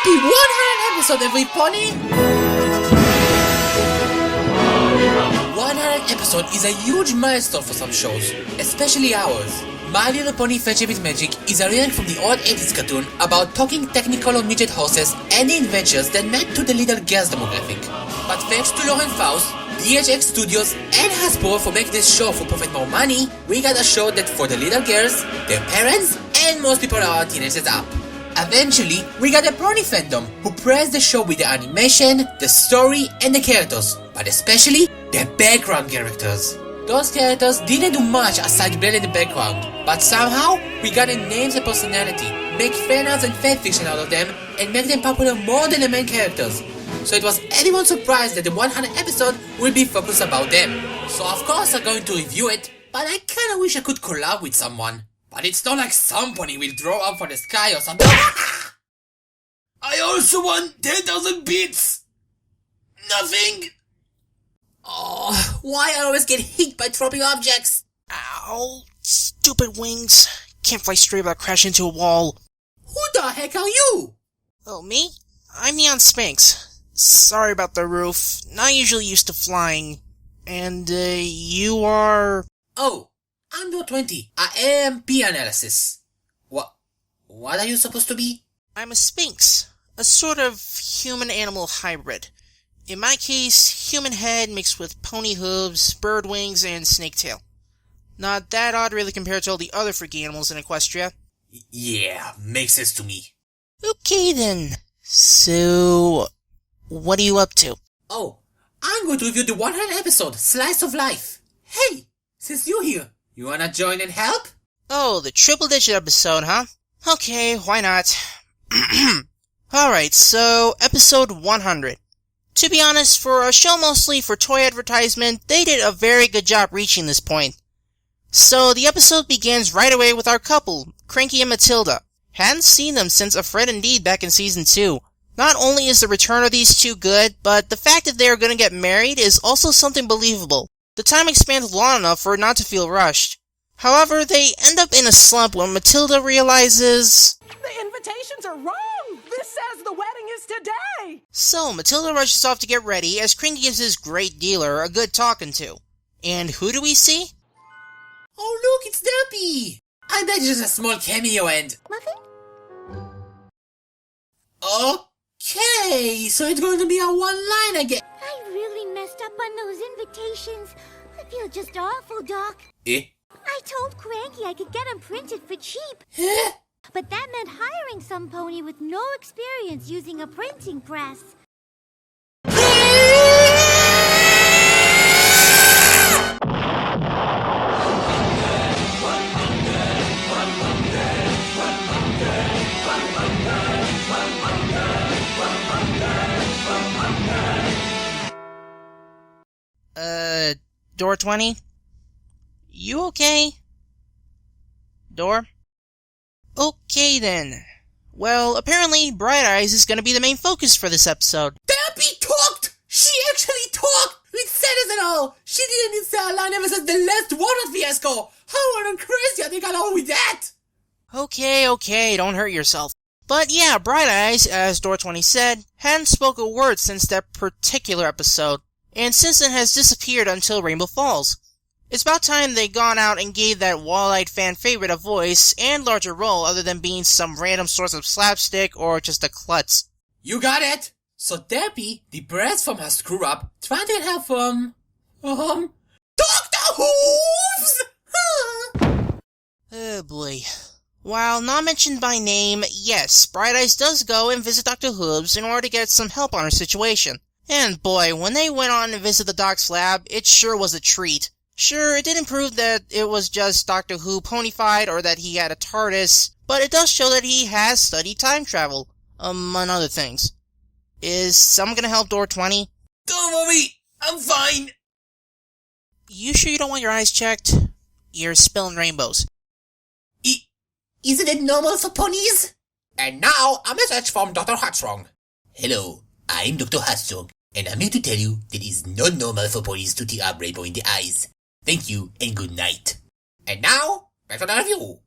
Happy 100th episode, everybody! 100th episode is a huge milestone for some shows, especially ours. My Little Pony Friendship is Magic is a remake from the old 80s cartoon about talking technicolor midget horses and the adventures that met to the little girls demographic. But thanks to Lauren Faust, DHX Studios, and Hasbro for making this show for profit more money, we got a show that for the little girls, their parents, and most people are teenagers up. Eventually, we got a pony fandom who praised the show with the animation, the story, and the characters, but especially the background characters. Those characters didn't do much aside blend in the background, but somehow we got a names and personality, make fanarts and fanfiction out of them, and make them popular more than the main characters. So it was anyone surprised that the 100th episode will be focused about them. So of course I'm going to review it, but I kinda wish I could collab with someone. But it's not like some pony will throw up for the sky or something. I also want 10,000 bits! Nothing! Oh, why I always get hit by dropping objects? Ow, stupid wings. Can't fly straight without crashing into a wall. Who the heck are you? Oh, me? I'm Neon Sphinx. Sorry about the roof. Not usually used to flying. And, you are... Oh, I'm dor20. I am P-analysis. What are you supposed to be? I'm a sphinx. A sort of human-animal hybrid. In my case, human head mixed with pony hooves, bird wings, and snake tail. Not that odd really compared to all the other freaky animals in Equestria. Yeah, makes sense to me. Okay then. So, what are you up to? Oh, I'm going to review the 100th episode, Slice of Life. Hey, since you're here, you wanna join and help? Oh, the triple-digit episode, huh? Okay, why not? Alright, so, episode 100. To be honest, for a show mostly for toy advertisement, they did a very good job reaching this point. So, the episode begins right away with our couple, Cranky and Matilda. Hadn't seen them since A Fred Indeed back in Season 2. Not only is the return of these two good, but the fact that they are gonna get married is also something believable. The time expands long enough for it not to feel rushed. However, they end up in a slump when Matilda realizes... The invitations are wrong! This says the wedding is today! So, Matilda rushes off to get ready as Cranky gives his great dealer a good talking to. And who do we see? Oh look, it's Derpy! I bet it's just a small cameo and... Muffin? Okay, so it's going to be a one-line again. I really messed up on those invitations. I feel just awful, Doc. Eh? I told Cranky I could get them printed for cheap. Eh? But that meant hiring some pony with no experience using a printing press. Dor20? You okay? Dor? Okay then. Well, apparently Bright Eyes is gonna be the main focus for this episode. Derpy talked! She actually talked! With sense and all! She didn't say a line ever since the last Walnut fiasco! How on crazy I think I got on with that! Okay, don't hurt yourself. But yeah, Bright Eyes, as Dor20 said, hadn't spoke a word since that particular episode, and since then has disappeared until Rainbow Falls. It's about time they gone out and gave that wall-eyed fan favorite a voice and larger role other than being some random source of slapstick or just a klutz. You got it! So Derpy, depressed from her screw-up, trying to get help from... Dr. Hooves! Oh boy. While not mentioned by name, yes, Bright Eyes does go and visit Dr. Hooves in order to get some help on her situation. And boy, when they went on to visit the doc's lab, it sure was a treat. Sure, it didn't prove that it was just Doctor Who ponified or that he had a TARDIS, but it does show that he has studied time travel, among other things. Is someone gonna help Dor20? Don't worry, I'm fine! You sure you don't want your eyes checked? You're spilling rainbows. Isn't it normal for ponies? And now, a message from Dr. Hartstrong. Hello, I'm Dr. Hartstrong, and I'm here to tell you that it is not normal for ponies to tear up rainbow in the eyes. Thank you, and good night. And now, back to the review.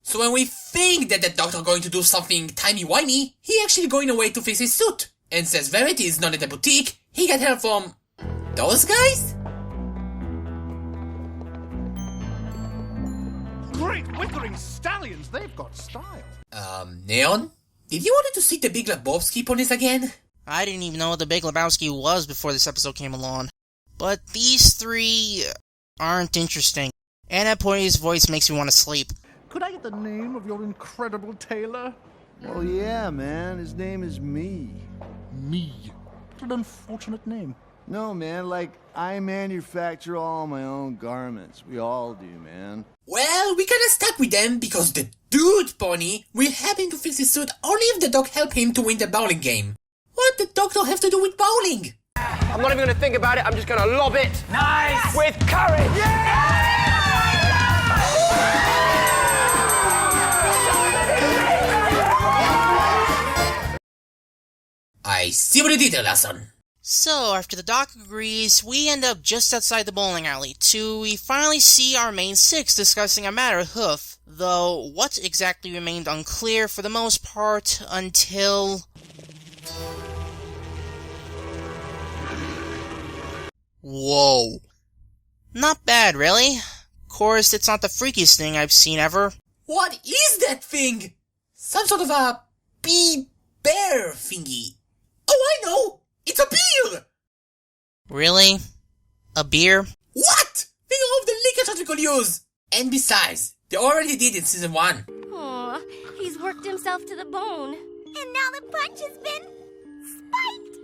So when we think that the doctor going to do something timey-wimey, he actually going away to fix his suit. And since Verity is not at the boutique, he got help from... those guys? Great withering stallions, they've got style. Neon? Did you want to see the Big Lebowski ponies again? I didn't even know what the Big Lebowski was before this episode came along. But these three aren't interesting. And that pony's voice makes me want to sleep. Could I get the name of your incredible tailor? Oh yeah, man, his name is Me. Me. What an unfortunate name. No, man, like, I manufacture all my own garments. We all do, man. Well, we kinda stuck with them because the dude pony will help him to fix his suit only if the dog help him to win the bowling game. What the doctor have to do with bowling? I'm not even gonna think about it, I'm just gonna lob it. Nice! With courage! I see what you did there, Larson. So, after the doc agrees, we end up just outside the bowling alley, we finally see our main six discussing a matter of hoof, though what exactly remained unclear for the most part until... Whoa. Not bad, really. Of course, it's not the freakiest thing I've seen ever. What is that thing? Some sort of a bear thingy. Oh, I know! It's a beer! Really? A beer? What? Think of the liquor shot we could use! And besides, they already did in season 1. Aw, he's worked himself to the bone. And now the punch has been spiked!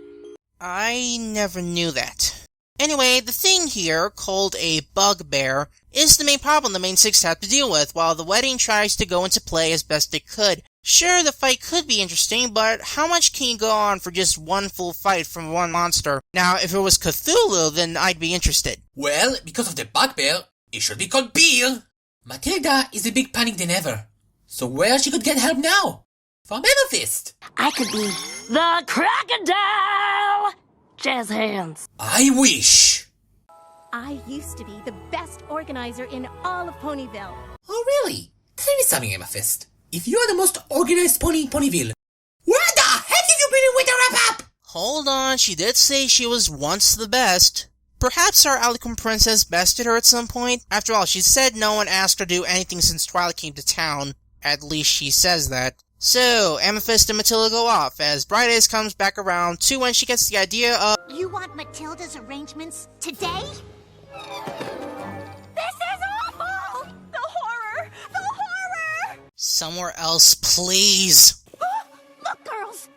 I never knew that. Anyway, the thing here, called a bugbear, is the main problem the main six have to deal with, while the wedding tries to go into play as best it could. Sure, the fight could be interesting, but how much can you go on for just one full fight from one monster? Now, if it was Cthulhu, then I'd be interested. Well, because of the bugbear, it should be called beer. Matilda is a big panic than ever. So where she could get help now? From Amethyst. I could be the crocodile! Jazz hands. I wish. I used to be the best organizer in all of Ponyville. Oh really? Tell me something, Amethyst. If you are the most organized pony in Ponyville, where the heck have you been in Winter Wrap-Up? Hold on, she did say she was once the best. Perhaps our Alicorn Princess bested her at some point. After all, she said no one asked her to do anything since Twilight came to town. At least she says that. So, Amethyst and Matilda go off, as Bright Eyes comes back around to when she gets the idea of... You want Matilda's arrangements today? This is awful! The horror! The horror! Somewhere else, please! Look, girls!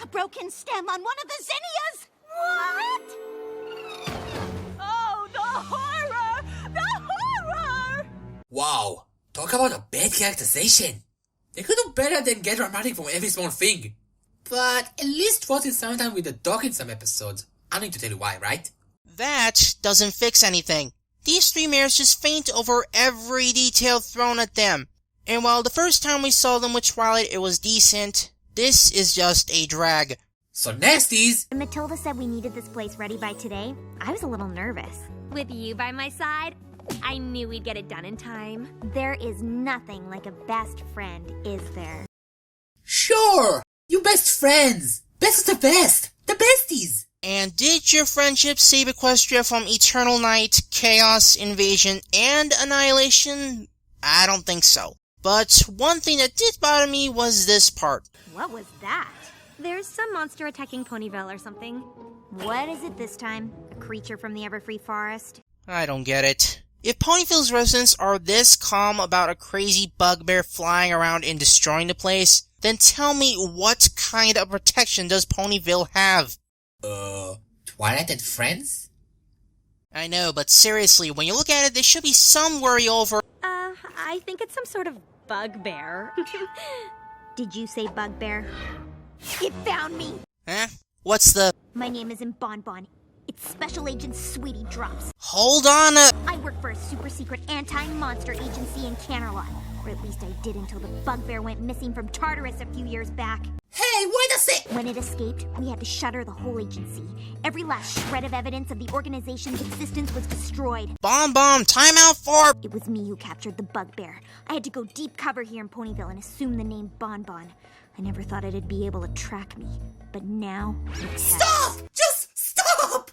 A broken stem on one of the zinnias! What? Oh, the horror! The horror! Wow, talk about a bad characterization. They could do better than get dramatic from every small thing. But at least was in sometime with the dog in some episodes. I don't need to tell you why, right? That doesn't fix anything. These three mares just faint over every detail thrown at them. And while the first time we saw them with Twilight it was decent, this is just a drag. So nasties! When Matilda said we needed this place ready by today, I was a little nervous. With you by my side, I knew we'd get it done in time. There is nothing like a best friend, is there? Sure! You best friends! Best of the best! The besties! And did your friendship save Equestria from eternal night, chaos, invasion, and annihilation? I don't think so. But one thing that did bother me was this part. What was that? There's some monster attacking Ponyville or something. What is it this time? A creature from the Everfree Forest? I don't get it. If Ponyville's residents are this calm about a crazy bugbear flying around and destroying the place, then tell me what kind of protection does Ponyville have? Twilight and Friends? I know, but seriously, when you look at it, there should be some worry over... I think it's some sort of bugbear. Did you say bugbear? It found me! Huh? What's the... My name isn't Bonbon. It's Special Agent Sweetie Drops. Hold on I work for a super secret anti-monster agency in Canterlot. Or at least I did until the bugbear went missing from Tartarus a few years back. Hey, Hey, wait a sec! When it escaped, we had to shutter the whole agency. Every last shred of evidence of the organization's existence was destroyed. Bomb, timeout for... It was me who captured the bugbear. I had to go deep cover here in Ponyville and assume the name Bon Bon. I never thought it'd be able to track me, but now it has. Stop! Just stop!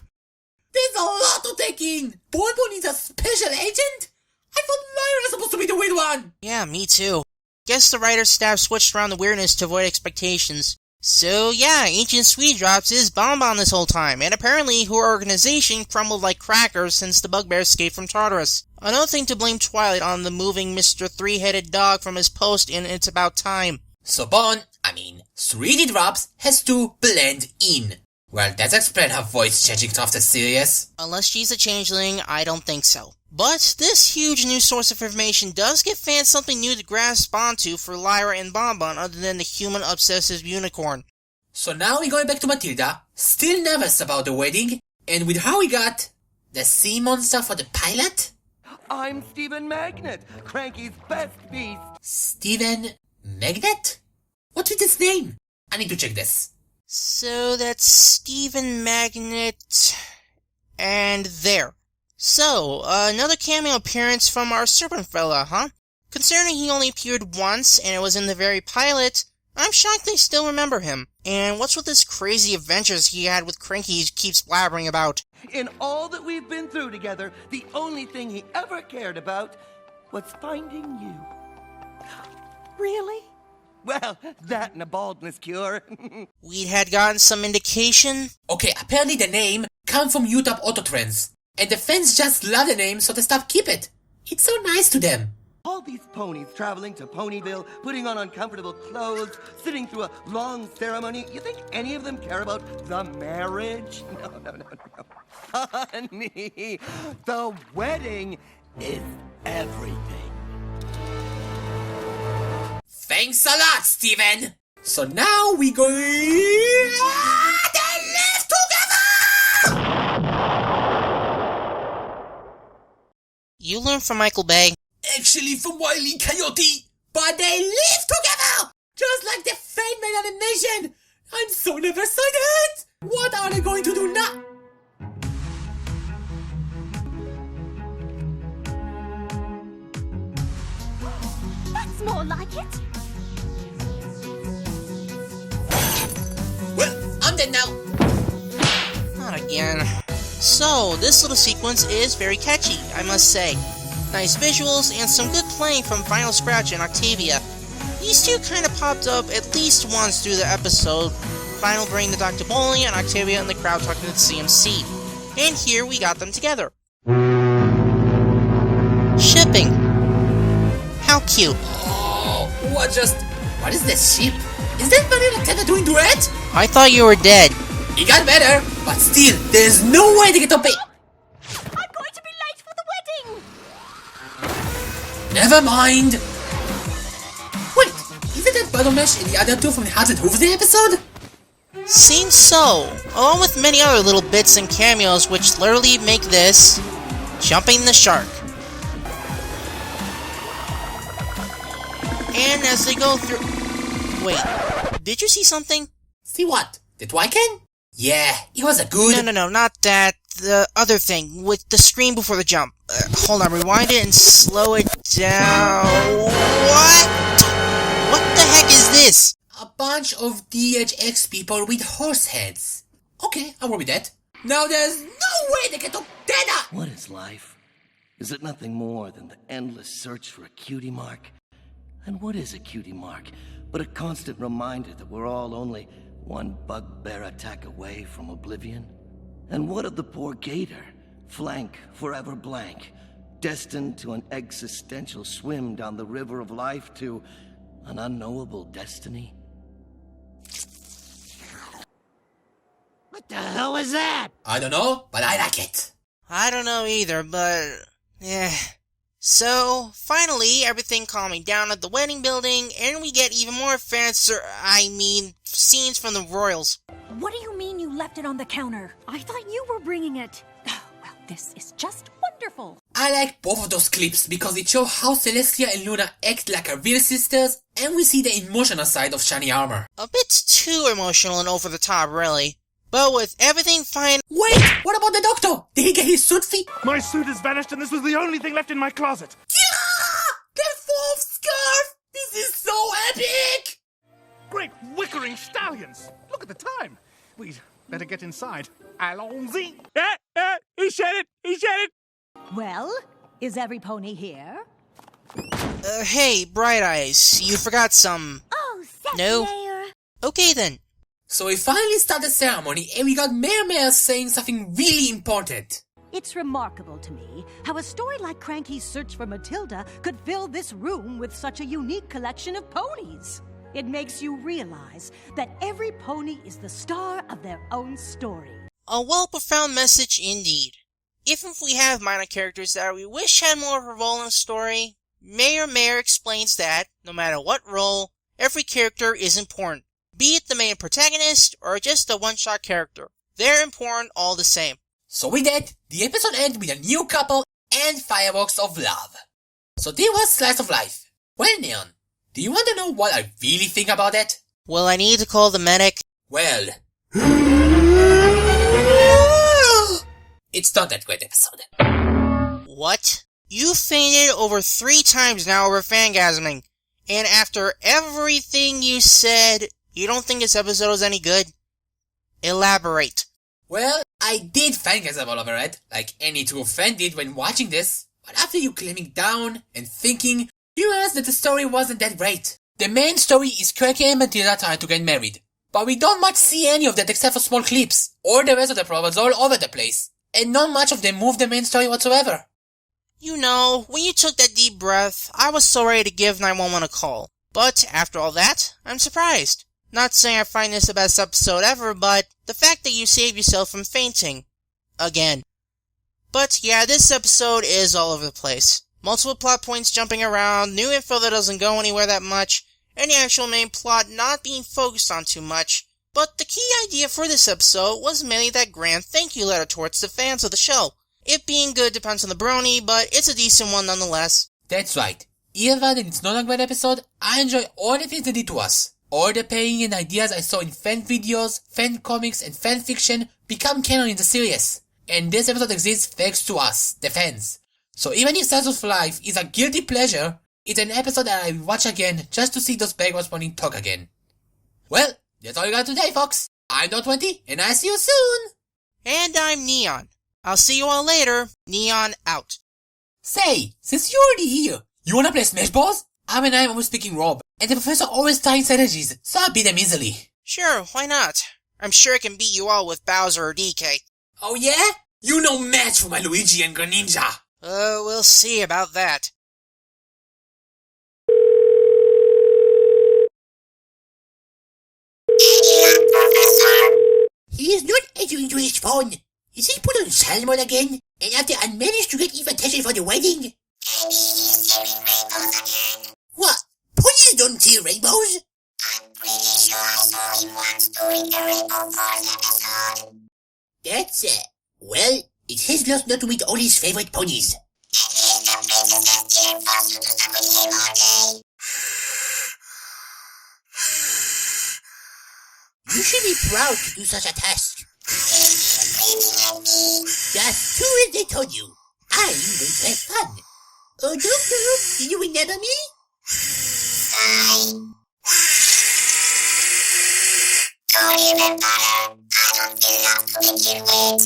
There's a lot to take in! Bon Bon is a special agent? I thought Lyra was supposed to be the weird one! Yeah, me too. Guess the writer's staff switched around the weirdness to avoid expectations. So yeah, Ancient Sweet Drops is Bon Bon this whole time, and apparently her organization crumbled like crackers since the bugbear escaped from Tartarus. Another thing to blame Twilight on the moving Mr. Three-Headed Dog from his post in It's About Time. So Sweetie Drops has to blend in. Well, that explains her voice changing to after serious. Unless she's a changeling, I don't think so. But this huge new source of information does give fans something new to grasp onto for Lyra and Bon Bon other than the human-obsessive unicorn. So now we're going back to Matilda, still nervous about the wedding, and with how we got the sea monster for the pilot? I'm Stephen Magnet, Cranky's best beast. Stephen Magnet? What's with his name? I need to check this. So that's Stephen Magnet... and there. So, another cameo appearance from our serpent fella, huh? Considering he only appeared once, and it was in the very pilot, I'm shocked they still remember him. And what's with this crazy adventures he had with Cranky he keeps blabbering about? In all that we've been through together, the only thing he ever cared about was finding you. Really? Well, that and a baldness cure. We had gotten some indication. Okay, apparently the name comes from Utah Auto Trends, and the fans just love the name so the staff keep it. It's so nice to them. All these ponies traveling to Ponyville, putting on uncomfortable clothes, sitting through a long ceremony. You think any of them care about the marriage? No. Honey, the wedding is everything. Thanks a lot, Steven! So now we go... They live together! You learned from Michael Bay. Actually from Wile E. Coyote! But they live together! Just like the fan-made animation! I'm so never excited! What are they going to do now? That's more like it. Well, I'm dead now. Not again. So, this little sequence is very catchy, I must say. Nice visuals and some good playing from Final Scratch and Octavia. These two kinda popped up at least once through the episode, Final bringing the Dr. Bowling and Octavia in the crowd talking to the CMC. And here we got them together. Shipping. How cute. Oh, what is this sheep? Is that Vanilla Tena doing duet? I thought you were dead. It got better, but still, there's no way to get up it. I'm going to be late for the wedding. Never mind. Wait, isn't that Battle Mesh and the other two from the Hearts and Hooves Day episode? Seems so, along with many other little bits and cameos which literally make this jumping the shark. And as they go through... Wait, did you see something? See what? The Twycan? Yeah, it was a good... No, not that. The other thing, with the screen before the jump. Hold on, rewind it and slow it down. What? What the heck is this? A bunch of DHX people with horse heads. Okay, I'll work with that. Now there's no way to get up Dana! What is life? Is it nothing more than the endless search for a cutie mark? And what is a cutie mark but a constant reminder that we're all only one bugbear attack away from oblivion? And what of the poor gator, flank forever blank, destined to an existential swim down the river of life to an unknowable destiny? What the hell was that? I don't know, but I like it. I don't know either, but... yeah. So, finally, everything calming down at the wedding building, and we get even more scenes from the royals. What do you mean you left it on the counter? I thought you were bringing it. Well, this is just one wonderful. I like both of those clips because it shows how Celestia and Luna act like her real sisters, and we see the emotional side of shiny armor. A bit too emotional and over the top, really. But with everything fine... Wait! What about the doctor? Did he get his suit fee? My suit has vanished and this was the only thing left in my closet. Yeah! The fourth scarf! This is so epic! Great wickering stallions! Look at the time. We'd better get inside. Allons-y! He said it! He said it! Well, is every pony here? Hey, Bright Eyes, you forgot some... Oh, No? Layer. Okay then. So we finally start the ceremony and we got Mayor saying something really important. It's remarkable to me how a story like Cranky's Search for Matilda could fill this room with such a unique collection of ponies. It makes you realize that every pony is the star of their own story. A well-profound message indeed. Even if we have minor characters that we wish had more of a role in the story, Mayor explains that, no matter what role, every character is important. Be it the main protagonist or just a one-shot character. They're important all the same. So with that, the episode ends with a new couple and fireworks of love. So there was Slice of Life. Well, Neon, do you want to know what I really think about that? Will I need to call the medic? Well... It's not that great episode. What? You fainted over 3 times now over fangasming. And after everything you said, you don't think this episode is any good? Elaborate. Well, I did fangasm all over it, like any true fan did when watching this. But after you clamming down and thinking, you realize that the story wasn't that great. The main story is Cranky and Matilda trying to get married. But we don't much see any of that except for small clips, or the rest of the problems all over the place. And not much of them move the main story whatsoever. You know, when you took that deep breath, I was so ready to give 911 a call. But after all that, I'm surprised. Not saying I find this the best episode ever, but the fact that you saved yourself from fainting. Again. But yeah, this episode is all over the place. Multiple plot points jumping around, new info that doesn't go anywhere that much, and the actual main plot not being focused on too much. But the key idea for this episode was mainly that grand thank you letter towards the fans of the show. It being good depends on the brony, but it's a decent one nonetheless. That's right. Even though it's not a great episode, I enjoy all the things they did to us. All the paying and ideas I saw in fan videos, fan comics, and fan fiction become canon in the series. And this episode exists thanks to us, the fans. So even if Slice of Life is a guilty pleasure, it's an episode that I will watch again just to see those backwards pony talk again. Well, that's all you got today, folks. I'm dor20, and I'll see you soon! And I'm Neon. I'll see you all later. Neon out. Say, since you're already here, you wanna play Smash Balls? I'm always speaking Rob, and the professor always tying synergies, so I beat them easily. Sure, why not? I'm sure I can beat you all with Bowser or DK. Oh yeah? You no match for my Luigi and Greninja. We'll see about that. He is not answering to his phone. Is he put on Salmon again? And after I managed to get invitation for the wedding? What? Ponies don't see rainbows? I'm pretty sure I saw him once during the Rainbow Cars episode. That's it. Well, it's his loss not to meet all his favorite ponies. You should be proud to do such a task. Just do as they told you. I'm going to have fun. Oh, Doctor, did you remember me? Fine. Don't even bother. I don't feel enough to make you wait.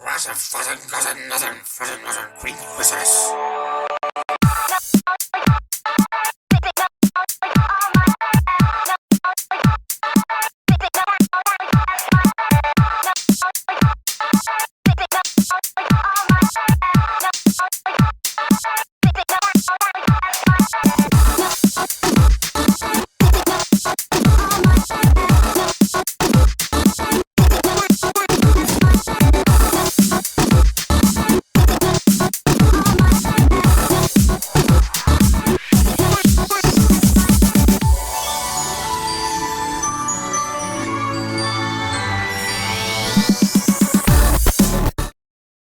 Russian, fuzzy, cousin, nothing, fuzzy, nothing, green, Christmas.